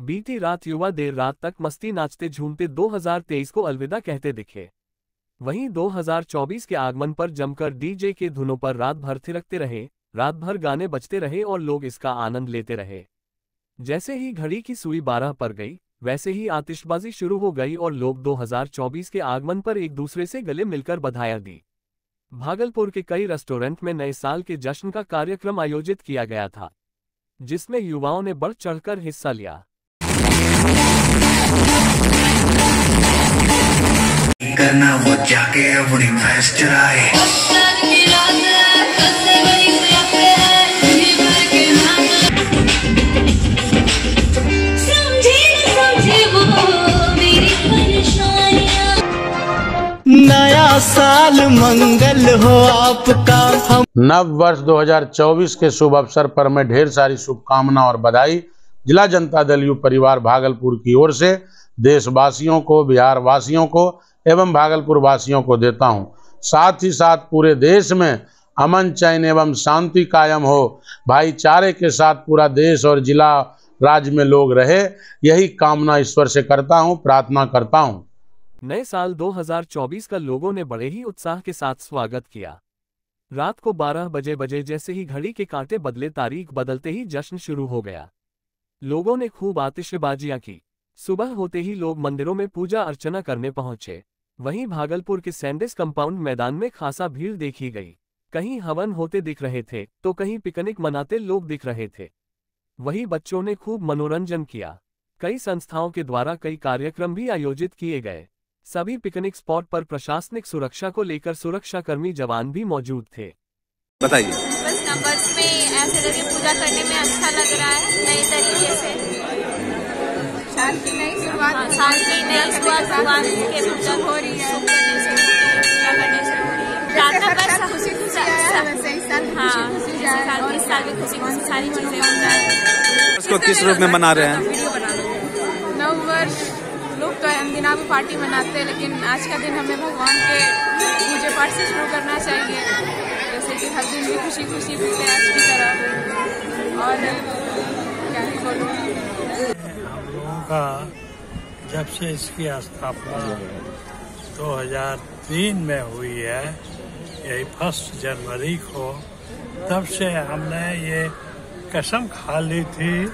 बीती रात युवा देर रात तक मस्ती नाचते झूमते 2023 को अलविदा कहते दिखे। वहीं 2024 के आगमन पर जमकर डीजे के धुनों पर रात भर थिरकते रहे, रात भर गाने बजते रहे और लोग इसका आनंद लेते रहे। जैसे ही घड़ी की सुई 12 पर गई, वैसे ही आतिशबाजी शुरू हो गई और लोग 2024 के आगमन पर एक दूसरे से गले मिलकर बधाइयां दी। भागलपुर के कई रेस्टोरेंट में नए साल के जश्न का कार्यक्रम आयोजित किया गया था, जिसमें युवाओं ने बढ़ चढ़कर हिस्सा लिया। करना वो जाके अपनी भैंस चराए। नया साल मंगल हो आपका। हम नव वर्ष 2024 के शुभ अवसर पर मैं ढेर सारी शुभकामना और बधाई जिला जनता दल यू परिवार भागलपुर की ओर से देशवासियों को, बिहार वासियों को एवं भागलपुर वासियों को देता हूं। साथ ही साथ पूरे देश में अमन, चैन एवं शांति कायम हो, भाईचारे के साथ पूरा देश और जिला राज्य में लोग रहे, यही कामना ईश्वर से करता हूं, प्रार्थना करता हूं। नए साल 2024 का लोगों ने बड़े ही उत्साह के साथ स्वागत किया। रात को 12 बजे जैसे ही घड़ी के कांटे बदले, तारीख बदलते ही जश्न शुरू हो गया। लोगों ने खूब आतिशबाजियां की। सुबह होते ही लोग मंदिरों में पूजा अर्चना करने पहुंचे। वहीं भागलपुर के सैंडिस कंपाउंड मैदान में खासा भीड़ देखी गई। कहीं हवन होते दिख रहे थे तो कहीं पिकनिक मनाते लोग दिख रहे थे। वहीं बच्चों ने खूब मनोरंजन किया। कई संस्थाओं के द्वारा कई कार्यक्रम भी आयोजित किए गए। सभी पिकनिक स्पॉट पर प्रशासनिक सुरक्षा को लेकर सुरक्षाकर्मी जवान भी मौजूद थे। बताइए। बस नंबर्स में ऐसे करके पूजा करने में अच्छा लग रहा है, नए तरीके से। साल की नई शुरुआत भगवान के पूजा हो रही है, पूजा करने से हो रही है। प्रार्थना पर खुशी इस साल भी खुशी सारी चीजें हो जाए। उसको किस रूप में मना रहे हैं? नव वर्ष लोग तो अंदिना भी पार्टी मनाते हैं, लेकिन आज का दिन हमें भगवान के पूजा पाठ से शुरू करना चाहिए, जैसे कि हर दिन भी खुशी खुशी बीते आज की तरह। और क्या ही बोलूं, हम लोगों का जब से इसकी स्थापना 2003 में हुई है, यही 1 जनवरी को, तब से हमने ये कसम खा ली थी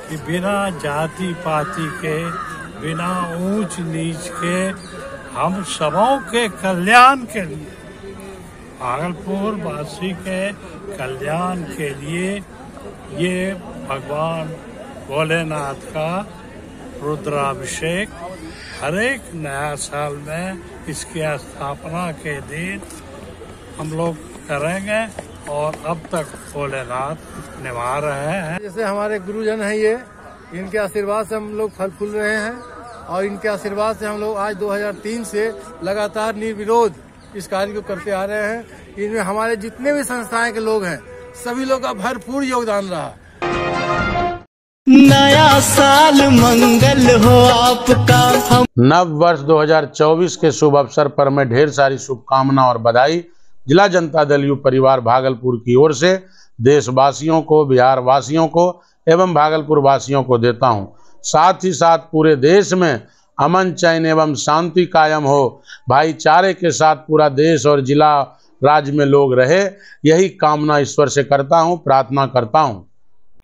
कि बिना जाति पाति के, बिना ऊंच नीच के, हम सबों के कल्याण के लिए, भागलपुर वासी के कल्याण के लिए ये भगवान भोलेनाथ का रुद्राभिषेक हर एक नया साल में इसकी स्थापना के दिन हम लोग करेंगे और अब तक भोलेनाथ निभा रहे हैं। जैसे हमारे गुरुजन हैं ये, इनके आशीर्वाद से हम लोग फल फूल रहे हैं और इनके आशीर्वाद से हम लोग आज 2003 से लगातार निर्विरोध इस कार्य को करते आ रहे हैं। इनमें हमारे जितने भी संस्थाएं के लोग हैं, सभी लोग का भरपूर योगदान रहा। नया साल मंगल हो आपका। हम नव वर्ष 2024 के शुभ अवसर पर मैं ढेर सारी शुभकामना और बधाई जिला जनता दल यू परिवार भागलपुर की ओर से देशवासियों को, बिहार वासियों को एवं भागलपुर वासियों को देता हूं। साथ ही साथ पूरे देश में अमन, चैन एवं शांति कायम हो, भाईचारे के साथ पूरा देश और जिला राज्य में लोग रहे, यही कामना ईश्वर से करता हूं, प्रार्थना करता हूं।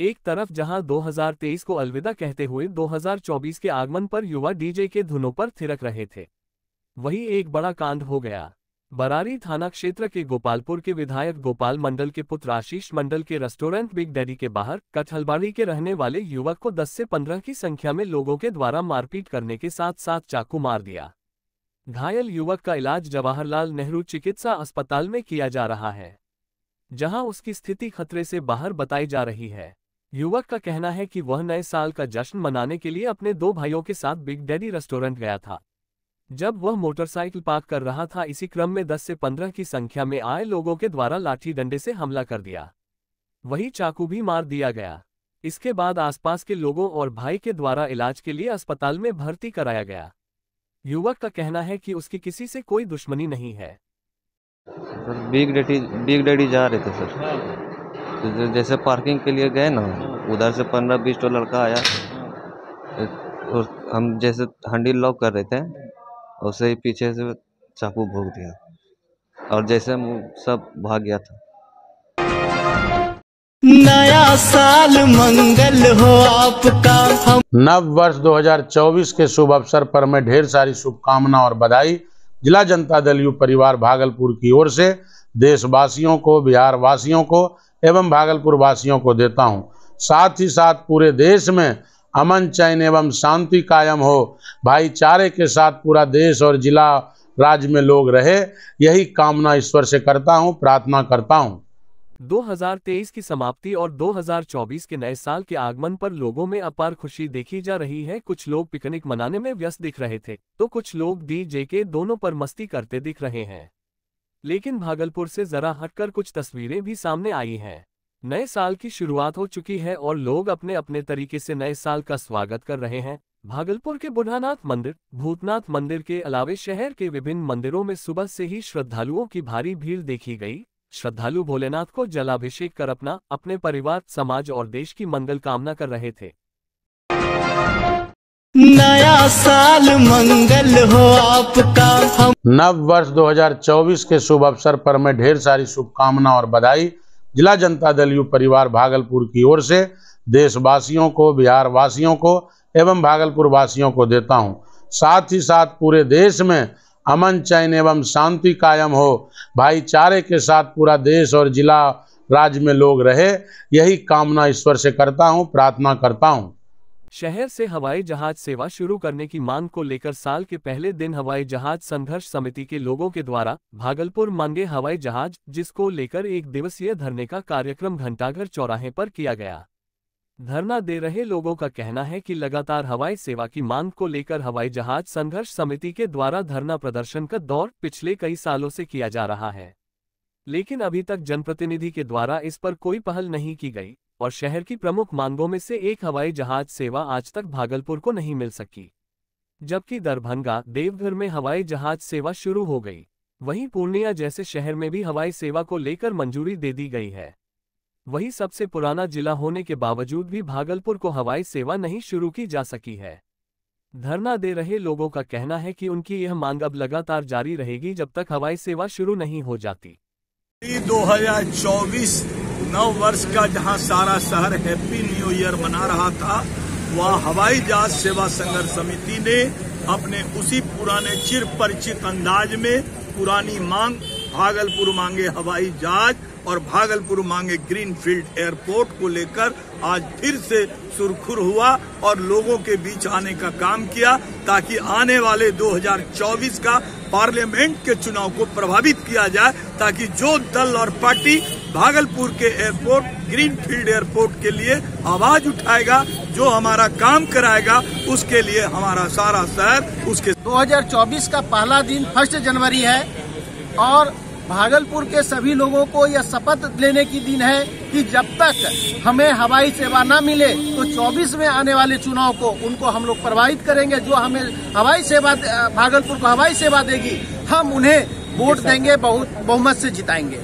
एक तरफ जहां 2023 को अलविदा कहते हुए 2024 के आगमन पर युवा डीजे के धुनों पर थिरक रहे थे, वहीं एक बड़ा कांड हो गया। बरारी थाना क्षेत्र के गोपालपुर के विधायक गोपाल मंडल के पुत्र आशीष मंडल के रेस्टोरेंट बिग डैडी के बाहर कटहलबाड़ी के रहने वाले युवक को 10 से 15 की संख्या में लोगों के द्वारा मारपीट करने के साथ साथ चाकू मार दिया। घायल युवक का इलाज जवाहरलाल नेहरू चिकित्सा अस्पताल में किया जा रहा है, जहां उसकी स्थिति खतरे से बाहर बताई जा रही है। युवक का कहना है कि वह नए साल का जश्न मनाने के लिए अपने 2 भाइयों के साथ बिग डैडी रेस्टोरेंट गया था। जब वह मोटरसाइकिल पार्क कर रहा था, इसी क्रम में 10 से 15 की संख्या में आए लोगों के द्वारा लाठी डंडे से हमला कर दिया, वहीं चाकू भी मार दिया गया। इसके बाद आसपास के लोगों और भाई के द्वारा इलाज के लिए अस्पताल में भर्ती कराया गया। युवक का कहना है कि उसकी किसी से कोई दुश्मनी नहीं है। सर बिग डैडी जा रहे थे सर, तो जैसे पार्किंग के लिए गए ना, उधर से 15-20 तो लड़का आया, और हम जैसे हंडी लॉक कर रहे थे, उसे ही पीछे से चाकू भोंक दिया और जैसे हम सब भाग गया था। नया साल मंगल हो आपका। हम नव वर्ष 2024 के शुभ अवसर पर मैं ढेर सारी शुभकामना और बधाई जिला जनता दल यू परिवार भागलपुर की ओर से देशवासियों को, बिहार वासियों को एवं भागलपुर वासियों को देता हूं। साथ ही साथ पूरे देश में अमन, चैन एवं शांति कायम हो, भाईचारे के साथ पूरा देश और जिला राज्य में लोग रहे, यही कामना ईश्वर से करता हूं, प्रार्थना करता हूं। 2023 की समाप्ति और 2024 के नए साल के आगमन पर लोगों में अपार खुशी देखी जा रही है। कुछ लोग पिकनिक मनाने में व्यस्त दिख रहे थे, तो कुछ लोग डीजे के दोनों पर मस्ती करते दिख रहे हैं। लेकिन भागलपुर से जरा हटकर कुछ तस्वीरें भी सामने आई हैं। नए साल की शुरुआत हो चुकी है और लोग अपने अपने तरीके से नए साल का स्वागत कर रहे हैं। भागलपुर के बुढ़ानाथ मंदिर, भूतनाथ मंदिर के अलावे शहर के विभिन्न मंदिरों में सुबह से ही श्रद्धालुओं की भारी भीड़ देखी गई। श्रद्धालु भोलेनाथ को जलाभिषेक कर अपने परिवार, समाज और देश की मंगल कामना कर रहे थे। नया साल मंगल हो आपका। हम नव वर्ष 2024 के शुभ अवसर पर मैं ढेर सारी शुभकामना और बधाई जिला जनता दल यू परिवार भागलपुर की ओर से देशवासियों को, बिहार वासियों को एवं भागलपुर वासियों को देता हूं। साथ ही साथ पूरे देश में अमन, चैन एवं शांति कायम हो, भाईचारे के साथ पूरा देश और जिला राज्य में लोग रहे, यही कामना ईश्वर से करता हूं, प्रार्थना करता हूं। शहर से हवाई जहाज सेवा शुरू करने की मांग को लेकर साल के पहले दिन हवाई जहाज संघर्ष समिति के लोगों के द्वारा भागलपुर मांगे हवाई जहाज, जिसको लेकर एक दिवसीय धरने का कार्यक्रम घंटाघर चौराहे पर किया गया। धरना दे रहे लोगों का कहना है कि लगातार हवाई सेवा की मांग को लेकर हवाई जहाज संघर्ष समिति के द्वारा धरना प्रदर्शन का दौर पिछले कई सालों से किया जा रहा है, लेकिन अभी तक जनप्रतिनिधि के द्वारा इस पर कोई पहल नहीं की गई और शहर की प्रमुख मांगों में से एक हवाई जहाज सेवा आज तक भागलपुर को नहीं मिल सकी। जबकि दरभंगा, देवघर में हवाई जहाज सेवा शुरू हो गई, वहीं पूर्णिया जैसे शहर में भी हवाई सेवा को लेकर मंजूरी दे दी गई है। वहीं सबसे पुराना जिला होने के बावजूद भी भागलपुर को हवाई सेवा नहीं शुरू की जा सकी है। धरना दे रहे लोगों का कहना है कि उनकी यह मांग अब लगातार जारी रहेगी जब तक हवाई सेवा शुरू नहीं हो जाती। 2024 नव वर्ष का जहां सारा शहर हैप्पी न्यू ईयर मना रहा था, वहां हवाई जहाज सेवा संघर्ष समिति ने अपने उसी पुराने चिर परिचित अंदाज में पुरानी मांग भागलपुर मांगे हवाई जहाज और भागलपुर मांगे ग्रीनफील्ड एयरपोर्ट को लेकर आज फिर से सुरखुर हुआ और लोगों के बीच आने का काम किया, ताकि आने वाले 2024 का पार्लियामेंट के चुनाव को प्रभावित किया जाए, ताकि जो दल और पार्टी भागलपुर के एयरपोर्ट, ग्रीनफील्ड एयरपोर्ट के लिए आवाज उठाएगा, जो हमारा काम कराएगा, उसके लिए हमारा सारा शहर उसके 2024 का पहला दिन 1 जनवरी है और भागलपुर के सभी लोगों को यह शपथ लेने की दिन है कि जब तक हमें हवाई सेवा न मिले तो 24 में आने वाले चुनाव को उनको हम लोग प्रभावित करेंगे। जो हमें हवाई सेवा, भागलपुर को हवाई सेवा देगी, हम उन्हें वोट देंगे, बहुमत से जिताएंगे।